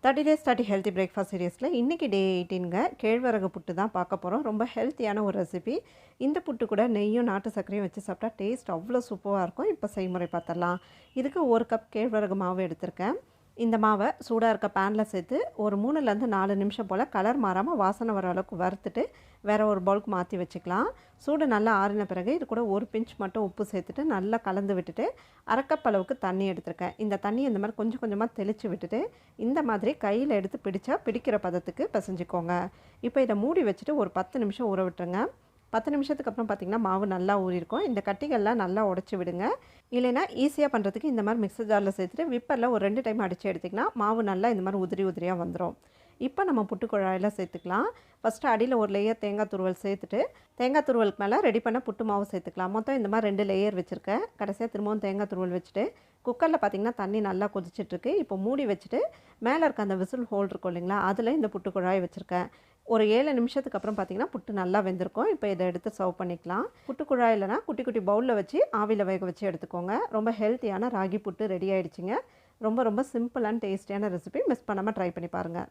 30 days 30 healthy breakfast சீரியஸில் இன்றைக்கி டே 18ங்க கேழ்வரகு புட்டு தான் பார்க்க போகிறோம். ரொம்ப ஹெல்த்தியான ஒரு ரெசிபி. இந்த புட்டு கூட நெய்யும் நாட்டு சர்க்கரையும் வச்சு சாப்பிட்டா டேஸ்ட் அவ்வளோ சூப்பராக இருக்கும். இப்போ செய்முறை பார்த்துடலாம். இதுக்கு 1 கப் கேழ்வரகு மாவு எடுத்திருக்கேன். இந்த மாவை சூடாக இருக்க பேனில் சேர்த்து ஒரு 3லேருந்து 4 நிமிஷம் போல் கலர் மாறாமல் வாசனை வர அளவுக்கு வறுத்துட்டு வேறு ஒரு பவுலுக்கு மாற்றி வச்சுக்கலாம். சூடு நல்லா ஆறின பிறகு இது கூட ஒரு பிஞ்ச் மட்டும் உப்பு சேர்த்துட்டு நல்லா கலந்து விட்டுட்டு 1/2 கப் அளவுக்கு தண்ணி எடுத்திருக்கேன். இந்த தண்ணி இந்த மாதிரி கொஞ்சம் கொஞ்சமாக தெளித்து விட்டுட்டு இந்த மாதிரி கையில் எடுத்து பிடிச்சா பிடிக்கிற பதத்துக்கு பிசைஞ்சிக்கோங்க. இப்போ இதை மூடி வச்சுட்டு ஒரு 10 நிமிஷம் ஊற விட்டுருங்க. 10 நிமிஷத்துக்கு அப்புறம் பார்த்திங்கன்னா மாவு நல்லா ஊறியிருக்கும். இந்த கட்டிகள்லாம் நல்லா உடச்சி விடுங்க. இல்லைனா ஈஸியாக பண்ணுறதுக்கு இந்த மாதிரி மிக்ஸர் ஜாரில் சேர்த்துட்டு விப்பரில் ஒரு 2 டைம் அடித்து எடுத்திங்கன்னா மாவு நல்லா இந்த மாதிரி உதிரி உதிரியாக வந்துடும். இப்போ நம்ம புட்டு குழாயில் சேர்த்துக்கலாம். ஃபஸ்ட்டு அடியில் ஒரு லேயர் தேங்காய் துருவல் சேர்த்துட்டு தேங்காய் துருவலுக்கு மேலே ரெடி பண்ண புட்டு மாவு சேர்த்துக்கலாம். மொத்தம் இந்த மாதிரி 2 லேயர் வச்சுருக்கேன். கடைசியாக திரும்பவும் தேங்காய் துருவல் வச்சுட்டு குக்கரில் பார்த்திங்கன்னா தண்ணி நல்லா கொதிச்சிட்ருக்கு. இப்போ மூடி வச்சுட்டு மேலே இருக்க அந்த விசில் ஹோல் இருக்கும் இல்லைங்களா, அதில் இந்த புட்டு குழாய் வச்சுருக்கேன். ஒரு 7 நிமிஷத்துக்கு அப்புறம் பார்த்திங்கன்னா புட்டு நல்லா வெந்திருக்கும். இப்போ இதை எடுத்து சர்வ் பண்ணிக்கலாம். புட்டு குழாயில்னா குட்டி குட்டி பவுலில் வச்சு ஆவியில் வேக வச்சு எடுத்துக்கோங்க. ரொம்ப ஹெல்த்தியான ராகி புட்டு ரெடி ஆகிடுச்சிங்க. ரொம்ப ரொம்ப சிம்பிள் அண்ட் டேஸ்டியான ரெசிபி. மிஸ் பண்ணாமல் ட்ரை பண்ணி பாருங்கள்.